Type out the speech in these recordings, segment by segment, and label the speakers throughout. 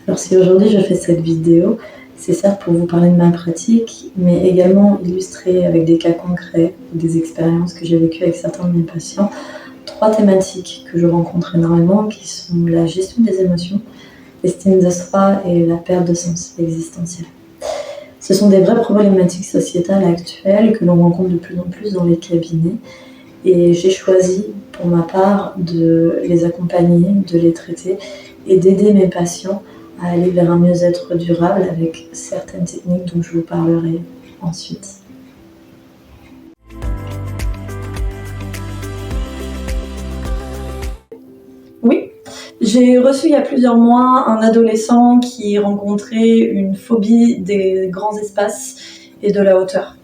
Speaker 1: Alors si aujourd'hui je fais cette vidéo, c'est certes pour vous parler de ma pratique, mais également illustrer avec des cas concrets, des expériences que j'ai vécues avec certains de mes patients, 3 thématiques que je rencontre énormément, qui sont la gestion des émotions, l'estime de soi et la perte de sens existentiel. Ce sont des vraies problématiques sociétales actuelles que l'on rencontre de plus en plus dans les cabinets, et j'ai choisi pour ma part de les accompagner, de les traiter et d'aider mes patients à aller vers un mieux-être durable avec certaines techniques dont je vous parlerai ensuite. Oui, j'ai reçu il y a plusieurs mois un adolescent qui rencontrait une phobie des grands espaces et de la hauteur.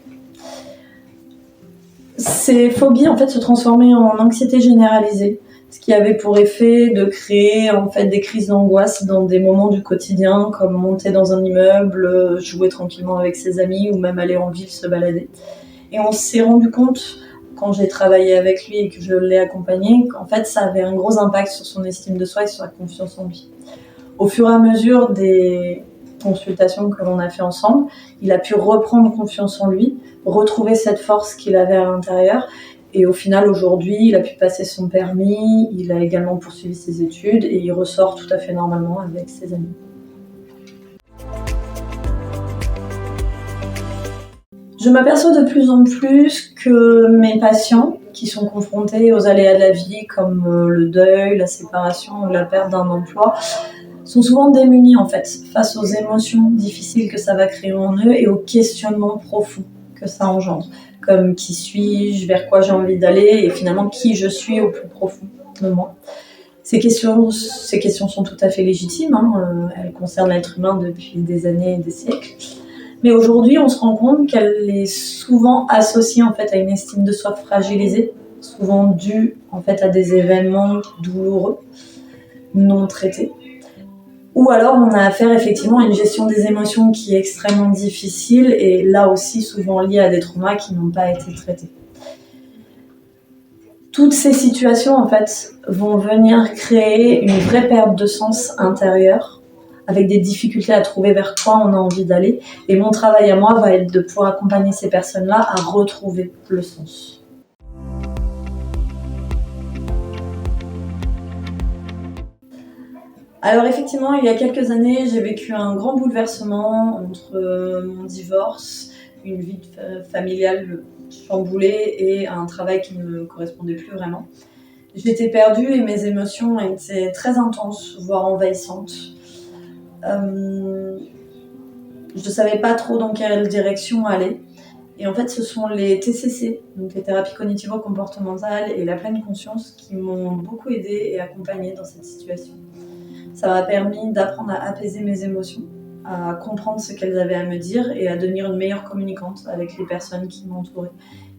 Speaker 1: Ces phobies en fait se transformaient en anxiété généralisée, ce qui avait pour effet de créer en fait des crises d'angoisse dans des moments du quotidien, comme monter dans un immeuble, jouer tranquillement avec ses amis ou même aller en ville se balader. Et on s'est rendu compte, quand j'ai travaillé avec lui et que je l'ai accompagné, qu'en fait ça avait un gros impact sur son estime de soi et sur sa confiance en lui. Au fur et à mesure des consultations que l'on a fait ensemble, il a pu reprendre confiance en lui, retrouver cette force qu'il avait à l'intérieur. Et au final, aujourd'hui, il a pu passer son permis, il a également poursuivi ses études et il ressort tout à fait normalement avec ses amis. Je m'aperçois de plus en plus que mes patients qui sont confrontés aux aléas de la vie comme le deuil, la séparation ou la perte d'un emploi sont souvent démunis en fait face aux émotions difficiles que ça va créer en eux et aux questionnements profonds que ça engendre, comme qui suis-je, vers quoi j'ai envie d'aller et finalement qui je suis au plus profond de moi. Ces questions sont tout à fait légitimes, elles concernent l'être humain depuis des années et des siècles. Mais aujourd'hui, on se rend compte qu'elle est souvent associée en fait à une estime de soi fragilisée, souvent due en fait à des événements douloureux non traités. Ou alors on a affaire effectivement à une gestion des émotions qui est extrêmement difficile et là aussi souvent liée à des traumas qui n'ont pas été traités. Toutes ces situations en fait vont venir créer une vraie perte de sens intérieur avec des difficultés à trouver vers quoi on a envie d'aller. Et mon travail à moi va être de pouvoir accompagner ces personnes-là à retrouver le sens. Alors effectivement, il y a quelques années, j'ai vécu un grand bouleversement entre mon divorce, une vie familiale chamboulée et un travail qui ne me correspondait plus vraiment. J'étais perdue et mes émotions étaient très intenses, voire envahissantes. Je ne savais pas trop dans quelle direction aller. Et en fait, ce sont les TCC, donc les thérapies cognitivo-comportementales et la pleine conscience qui m'ont beaucoup aidée et accompagnée dans cette situation. Ça m'a permis d'apprendre à apaiser mes émotions, à comprendre ce qu'elles avaient à me dire et à devenir une meilleure communicante avec les personnes qui m'entouraient.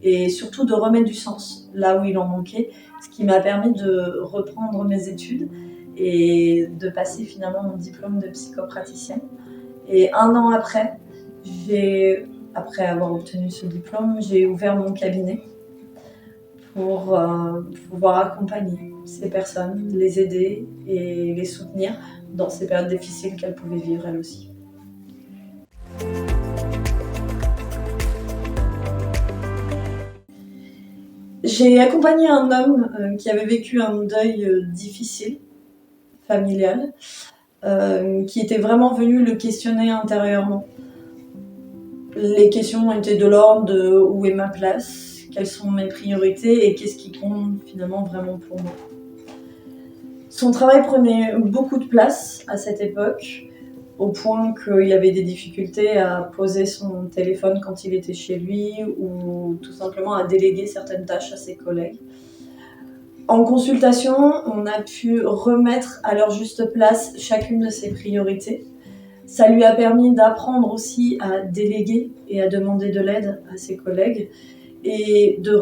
Speaker 1: Et surtout de remettre du sens là où il en manquait, ce qui m'a permis de reprendre mes études et de passer finalement mon diplôme de psychopraticienne. Et 1 an après, après avoir obtenu ce diplôme, j'ai ouvert mon cabinet pour pouvoir accompagner ces personnes, les aider et les soutenir dans ces périodes difficiles qu'elles pouvaient vivre elles aussi. J'ai accompagné un homme qui avait vécu un deuil difficile, familial, qui était vraiment venu le questionner intérieurement. Les questions étaient de l'ordre de où est ma place, quelles sont mes priorités et qu'est-ce qui compte finalement vraiment pour moi. Son travail prenait beaucoup de place à cette époque, au point qu'il avait des difficultés à poser son téléphone quand il était chez lui ou tout simplement à déléguer certaines tâches à ses collègues. En consultation, on a pu remettre à leur juste place chacune de ses priorités. Ça lui a permis d'apprendre aussi à déléguer et à demander de l'aide à ses collègues et de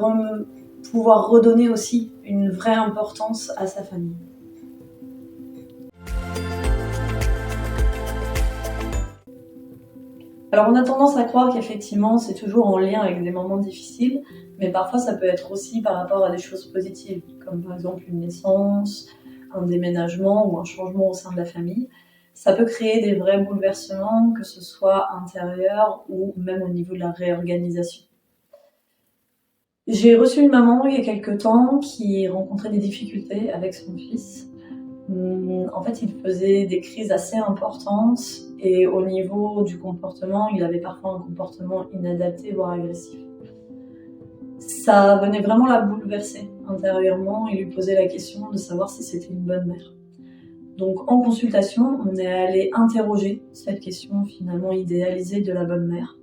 Speaker 1: pouvoir redonner aussi une vraie importance à sa famille. Alors on a tendance à croire qu'effectivement c'est toujours en lien avec des moments difficiles, mais parfois ça peut être aussi par rapport à des choses positives, comme par exemple une naissance, un déménagement ou un changement au sein de la famille. ça peut créer des vrais bouleversements, que ce soit intérieur ou même au niveau de la réorganisation. J'ai reçu une maman il y a quelque temps qui rencontrait des difficultés avec son fils. En fait, il faisait des crises assez importantes et au niveau du comportement, il avait parfois un comportement inadapté, voire agressif. Ça venait vraiment la bouleverser intérieurement et lui poser la question de savoir si c'était une bonne mère. Donc en consultation, on est allé interroger cette question finalement idéalisée de la bonne mère.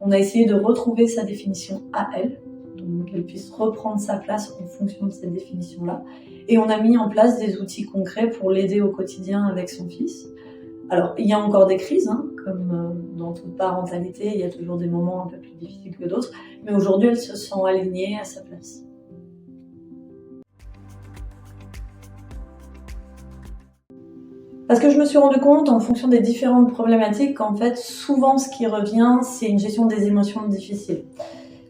Speaker 1: On a essayé de retrouver sa définition à elle, donc qu'elle puisse reprendre sa place en fonction de cette définition-là. Et on a mis en place des outils concrets pour l'aider au quotidien avec son fils. Alors, il y a encore des crises, comme dans toute parentalité, il y a toujours des moments un peu plus difficiles que d'autres, mais aujourd'hui, elle se sent alignée à sa place. Parce que je me suis rendu compte, en fonction des différentes problématiques, qu'en fait, souvent, ce qui revient, c'est une gestion des émotions difficiles.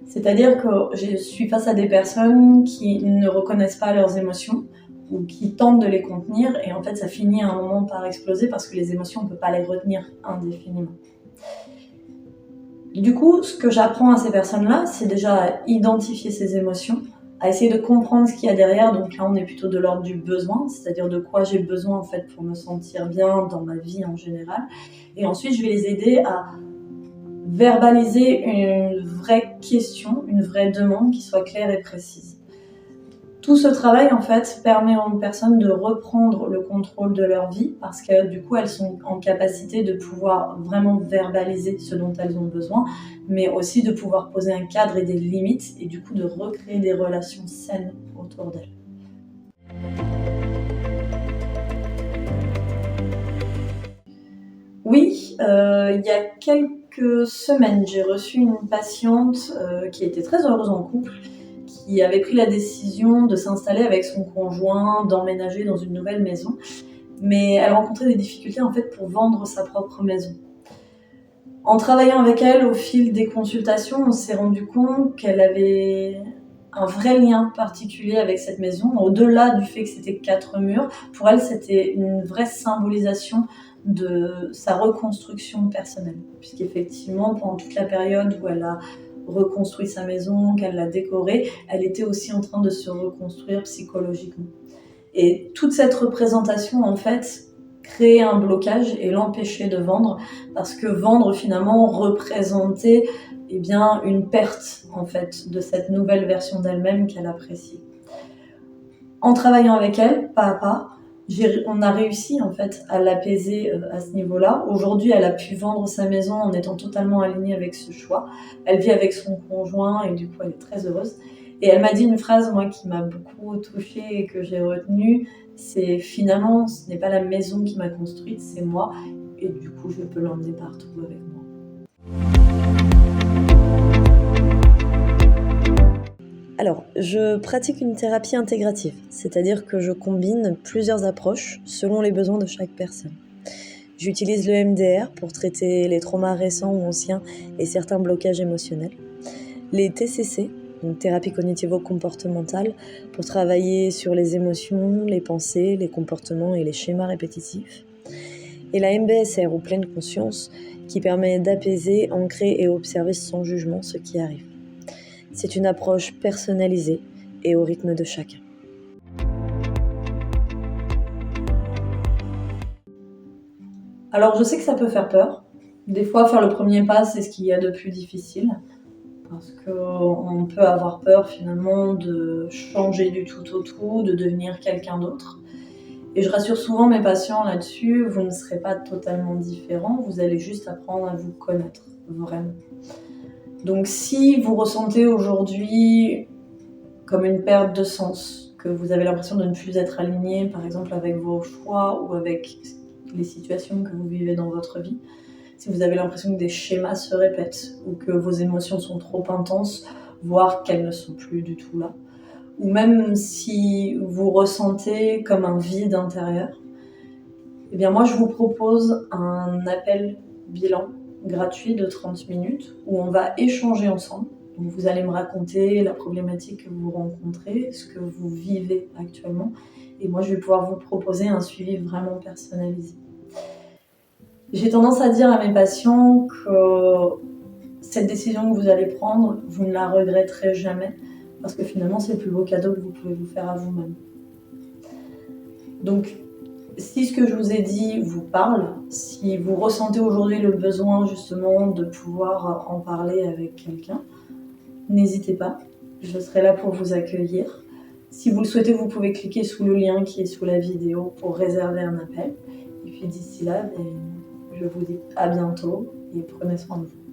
Speaker 1: C'est-à-dire que je suis face à des personnes qui ne reconnaissent pas leurs émotions ou qui tentent de les contenir et en fait ça finit à un moment par exploser parce que les émotions on ne peut pas les retenir indéfiniment. Du coup, ce que j'apprends à ces personnes-là, c'est déjà à identifier ces émotions, à essayer de comprendre ce qu'il y a derrière. Donc là, on est plutôt de l'ordre du besoin, c'est-à-dire de quoi j'ai besoin en fait pour me sentir bien dans ma vie en général. Et ensuite, je vais les aider à verbaliser une vraie question, une vraie demande qui soit claire et précise. Tout ce travail, en fait, permet aux personnes de reprendre le contrôle de leur vie parce que, du coup, elles sont en capacité de pouvoir vraiment verbaliser ce dont elles ont besoin, mais aussi de pouvoir poser un cadre et des limites et, du coup, de recréer des relations saines autour d'elles. Oui, il y a quelques semaines, j'ai reçu une patiente qui était très heureuse en couple, qui avait pris la décision de s'installer avec son conjoint, d'emménager dans une nouvelle maison, mais elle rencontrait des difficultés en fait pour vendre sa propre maison. En travaillant avec elle au fil des consultations, on s'est rendu compte qu'elle avait un vrai lien particulier avec cette maison, au-delà du fait que c'était 4 murs. Pour elle, c'était une vraie symbolisation de sa reconstruction personnelle, puisqu'effectivement, pendant toute la période où elle a reconstruit sa maison, qu'elle l'a décorée, elle était aussi en train de se reconstruire psychologiquement. Et toute cette représentation, en fait, créait un blocage et l'empêchait de vendre, parce que vendre, finalement, représentait une perte, en fait, de cette nouvelle version d'elle-même qu'elle appréciait. En travaillant avec elle, pas à pas, on a réussi en fait à l'apaiser à ce niveau-là. Aujourd'hui, elle a pu vendre sa maison en étant totalement alignée avec ce choix. Elle vit avec son conjoint et du coup, elle est très heureuse. Et elle m'a dit une phrase, moi, qui m'a beaucoup touchée et que j'ai retenue, c'est finalement, ce n'est pas la maison qui m'a construite, c'est moi. Et du coup, je peux l'emmener partout avec moi.
Speaker 2: Alors, je pratique une thérapie intégrative, c'est-à-dire que je combine plusieurs approches selon les besoins de chaque personne. J'utilise le MDR pour traiter les traumas récents ou anciens et certains blocages émotionnels. Les TCC, donc thérapie cognitivo-comportementale, pour travailler sur les émotions, les pensées, les comportements et les schémas répétitifs. Et la MBSR, ou pleine conscience, qui permet d'apaiser, ancrer et observer sans jugement ce qui arrive. C'est une approche personnalisée et au rythme de chacun.
Speaker 1: Alors je sais que ça peut faire peur. Des fois, faire le premier pas, c'est ce qu'il y a de plus difficile. Parce qu'on peut avoir peur finalement de changer du tout au tout, de devenir quelqu'un d'autre. Et je rassure souvent mes patients là-dessus, vous ne serez pas totalement différent, vous allez juste apprendre à vous connaître, vraiment. Donc si vous ressentez aujourd'hui comme une perte de sens, que vous avez l'impression de ne plus être aligné, par exemple avec vos choix ou avec les situations que vous vivez dans votre vie, si vous avez l'impression que des schémas se répètent ou que vos émotions sont trop intenses, voire qu'elles ne sont plus du tout là, ou même si vous ressentez comme un vide intérieur, eh bien moi je vous propose un appel bilan gratuit de 30 minutes où on va échanger ensemble. Donc vous allez me raconter la problématique que vous rencontrez, ce que vous vivez actuellement, et moi je vais pouvoir vous proposer un suivi vraiment personnalisé. J'ai tendance à dire à mes patients que cette décision que vous allez prendre, vous ne la regretterez jamais, parce que finalement, c'est le plus beau cadeau que vous pouvez vous faire à vous-même. Donc, si ce que je vous ai dit vous parle, si vous ressentez aujourd'hui le besoin justement de pouvoir en parler avec quelqu'un, n'hésitez pas, je serai là pour vous accueillir. Si vous le souhaitez, vous pouvez cliquer sous le lien qui est sous la vidéo pour réserver un appel. Et puis d'ici là, je vous dis à bientôt et prenez soin de vous.